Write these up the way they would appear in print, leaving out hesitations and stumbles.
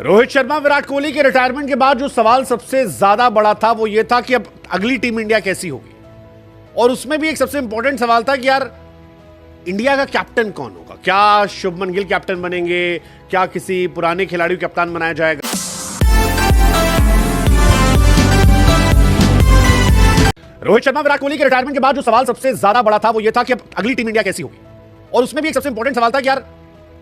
रोहित शर्मा विराट कोहली के रिटायरमेंट के बाद जो सवाल सबसे ज्यादा बड़ा था वो ये था कि अब अगली टीम इंडिया कैसी होगी। और उसमें भी एक सबसे इंपॉर्टेंट सवाल था कि यार इंडिया का कैप्टन कौन होगा। क्या शुभमन गिल कैप्टन बनेंगे, क्या किसी पुराने खिलाड़ी को कप्तान बनाया जाएगा। रोहित शर्मा विराट कोहली के रिटायरमेंट के बाद जो सवाल सबसे ज्यादा बड़ा था वो ये था कि अब अगली टीम इंडिया कैसी होगी। और उसमें भी एक सबसे इंपॉर्टेंट सवाल था कि यार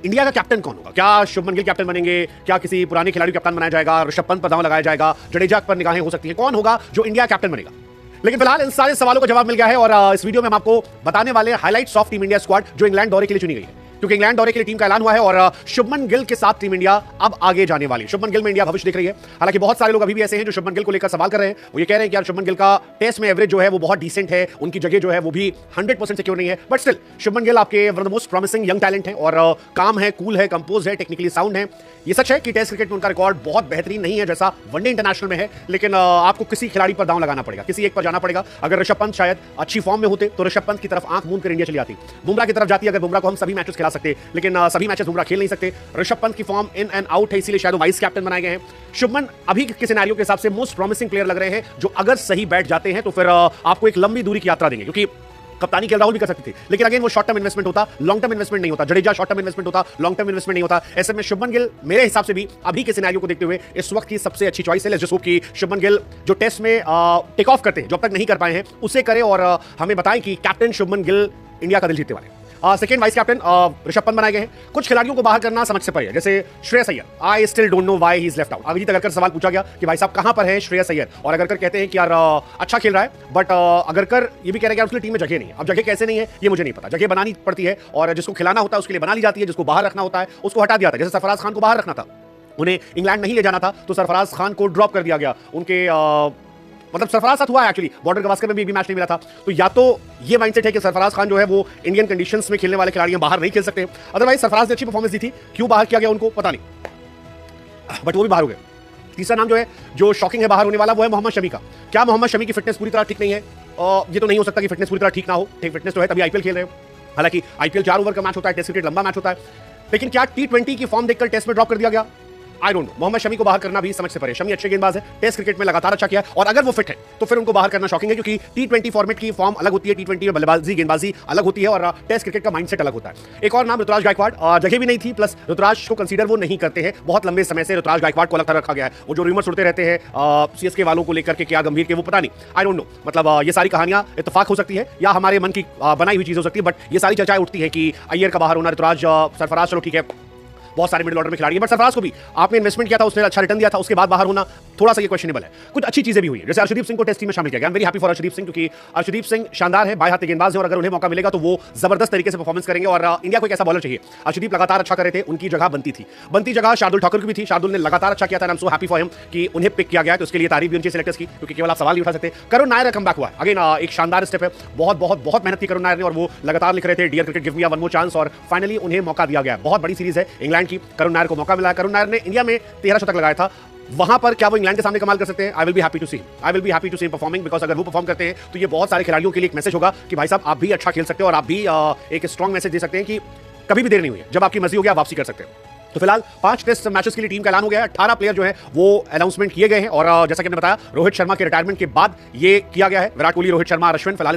इंडिया का कैप्टन कौन होगा। क्या शुभमन गिल कैप्टन बनेंगे, क्या किसी पुराने खिलाड़ी को कप्तान बनाया जाएगा, ऋषभ पंत पर दांव लगाया जाएगा, जडेजा पर निगाहें हो सकती हैं, कौन होगा जो इंडिया कैप्टन बनेगा। लेकिन फिलहाल इन सारे सवालों का जवाब मिल गया है और इस वीडियो में हम आपको बताने वाले हैं highlights of team India squad जो इंग्लैंड दौरे के लिए चुनी गई है। क्योंकि इंग्लैंड दौरे के लिए टीम का ऐलान हुआ है और शुभमन गिल के साथ टीम इंडिया अब आगे जाने वाली है। शुभमन गिल में इंडिया भविष्य देख रही है। हालांकि बहुत सारे लोग अभी भी ऐसे हैं जो शुभमन गिल को लेकर सवाल कर रहे हैं। वो ये कह रहे हैं कि यार शुभमन गिल का टेस्ट में एवरेज जो है वो बहुत डिसेंट है, उनकी जगह जो है वो भी 100% सिक्योर नहीं है। बट स्टिल शुभमन गिल आपके one of the most promising young talent है और काम है, कूल है, कंपोज है, टेक्निकली साउंड है। ये सच है कि टेस्ट क्रिकेट में उनका रिकॉर्ड बहुत बेहतरीन नहीं है जैसा वनडे इंटरनेशनल में है, लेकिन आपको किसी खिलाड़ी पर दांव लगाना पड़ेगा, किसी एक पर जाना पड़ेगा। अगर ऋषभ पंत शायद अच्छी फॉर्म में होते तो ऋषभ पंत की तरफ आंख मूंद कर इंडिया चली आती, बुमराह की तरफ जाती। अगर बुमराह को हम सभी मैचेस खिला सकते, लेकिन सभी मैचेस बुमराह खेल नहीं सकते। ऋषभ पंत की फॉर्म इन एंड आउट है, इसीलिए शायद वाइस कैप्टन बनाए गए हैं। शुभमन अभी के सिनेरियो के हिसाब से मोस्ट प्रॉमिसिंग प्लेयर लग रहे हैं जो अगर सही बैठ जाते हैं तो फिर आपको एक लंबी दूरी की यात्रा देंगे। क्योंकि कप्तानी के राहुल भी कर सकती थी, लेकिन अगेन वो शॉर्ट टर्म इन्वेस्टमेंट होता, लॉन्ग टर्म इन्वेस्टमेंट नहीं होता। जडेजा शॉर्ट टर्म इन्वेस्टमेंट होता, लॉन्ग टर्म इन्वेस्टमेंट नहीं होता। ऐसे में शुभमन गिल मेरे हिसाब से भी अभी के सिनेरियो को देखते हुए इस वक्त की सबसे अच्छी चॉइस है। लेट्स जस्ट होप कि शुभमन गिल जो टेस्ट में टेक ऑफ करते हैं, जो अब तक नहीं कर पाए हैं, उसे करें और हमें बताएं कि कैप्टन शुभमन गिल इंडिया का दिल जीतने वाले। Second vice captain Rishabh Pant बनाए गए हैं। कुछ खिलाड़ियों को बाहर करना समझ से परे है, जैसे Shreyas Iyer. I still don't know why he is left out. Ajit Agarkar सवाल पूछा गया कि भाई साहब कहां पर है श्रेयस अय्यर, और अगरकर कहते हैं कि यार अच्छा खेल रहा है, बट अगरकर ये भी कह रहे हैं कि उसकी टीम में जगह नहीं है। अब जगह कैसे नहीं है ये मुझे नहीं पता, जगह बनानी पड़ती है और जिसको खिलाना होता है उसके लिए बना ली जाती है, जिसको बाहर रखना होता है उसको हटा दिया था। जैसे सरफराज खान को बाहर रखना था, उन्हें इंग्लैंड नहीं ले जाना था तो सरफराज खान को ड्रॉप कर दिया गया। उनके मतलब सरफराज साथ हुआ है एक्चुअली, बॉर्डर गवास्कर में भी मैच नहीं मिला था। तो या तो ये माइंडसेट है कि सरफराज खान जो है वो इंडियन कंडीशंस में खेलने वाले खिलाड़ी बाहर नहीं खेल सकते। अदरवाइज सरफराज ने अच्छी परफॉर्मेंस दी थी, क्यों बाहर किया गया उनको पता नहीं, बट वो भी बाहर हो गए। तीसरा नाम जो है जो शॉकिंग है बाहर होने वाला वो है मोहम्मद शमी का। क्या मोहम्मद शमी की फिटनेस पूरी तरह ठीक नहीं है? ये तो नहीं हो सकता कि फिटनेस पूरी तरह ठीक ना हो। फिटनेस तो है तभी आईपीएल खेल रहे हो। हालांकि आईपीएल 4 ओवर का मैच होता है, टेस्ट क्रिकेट लंबा मैच होता है, लेकिन क्या T20 की फॉर्म देखकर टेस्ट में ड्रॉप कर दिया गया? I don't know. Mohammed Shami को बाहर करना भी समझ से परे। शमी अच्छे गेंदबाज है, टेस्ट क्रिकेट में लगातार अच्छा किया है, और अगर वो फिट है तो फिर उनको बाहर करना शॉकिंग है। क्योंकि T20 फॉर्मेट की फॉर्म अलग होती है, T20 में बल्लेबाजी गेंदबाजी अलग होती है और टेस्ट क्रिकेट का माइंडसेट अलग होता है। एक और नाम ऋतुराज गायकवाड़, जगह भी नहीं थी, प्लस ऋतुराज को कंसीडर वो नहीं करते हैं। बहुत लंबे समय से ऋतुराज गायकवाड़ को अलग रखा गया है। वो जो रूमर्स उड़ते रहते हैं CSK वालों को लेकर के, क्या गंभीर के, वो पता नहीं, आई डोंट नो। मतलब ये सारी कहानियां इत्तेफाक हो सकती है या हमारे मन की बनाई हुई चीज हो सकती है, बट ये सारी चर्चाएं उठती है कि अय्यर का बाहर होना, ऋतुराज, सरफराज, चलो ठीक है, बहुत सारे मिडिल ऑर्डर में खिलाड़ी हैं, बट सरफराज को भी आपने इन्वेस्टमेंट किया था, उसने अच्छा रिटर्न दिया था, उसके बाद बाहर होना थोड़ा सा ये क्वेश्चनेबल है। कुछ अच्छी चीजें भी हुई है, जैसे अर्शदीप सिंह को टेस्ट टीम में शामिल किया गया। I am very happy for Arshdeep Singh, क्योंकि अर्शदीप सिंह शानदार है, बाएं हाथ गेंदबाज है और अगर उन्हें मौका मिलेगा तो वो जबरदस्त तरीके से परफॉर्मेंस करेंगे और इंडिया को एक ऐसा बॉलर चाहिए। अर्शदीप लगातार अच्छा कर रहे थे, उनकी जगह बनती जगह शार्दुल ठाकुर की भी थी। शार्दुल ने लगातार अच्छा किया था, I am so happy for him कि उन्हें पिक किया गया, तो उसके लिए तारीफ भी उनके सिलेक्टर्स की, क्योंकि केवल आप सवाल नहीं उठा सकते। करुण नायर कम बैक हुआ, अगेन एक शानदार स्टेप है। बहुत मेहनत की करुण नायर ने और वो लगातार लिख रहे थे dear cricket give me one more chance, और फाइनली उन्हें मौका दिया गया। बहुत बड़ी सीरीज है इंग्लैंड की, करुण नायर को मौका मिला है। करुण नायर ने इंडिया में 13 शतक लगाया था, वहां पर क्या वो इंग्लैंड के सामने कमाल कर सकते हैं? I will be happy to see performing, because अगर वो परफॉर्म करते हैं तो ये बहुत सारे खिलाड़ियों के लिए एक मैसेज होगा कि भाई साहब आप भी अच्छा खेल सकते हो और आप भी एक स्ट्रॉन्ग मैसेज दे सकते हैं कि कभी भी देर नहीं हुई है, जब आपकी मर्जी होगी आप वापसी कर सकते हैं। तो फिलहाल 5 टेस्ट मैचेस के लिए टीम का ऐलान हो गया है। 18 प्लेयर जो है वो अनाउंसमेंट किए गए हैं और जैसा कि हमने बताया रोहित शर्मा के रिटायरमेंट के बाद ये किया गया है। विराट कोहली, रोहित शर्मा, अश्विन फिलहाल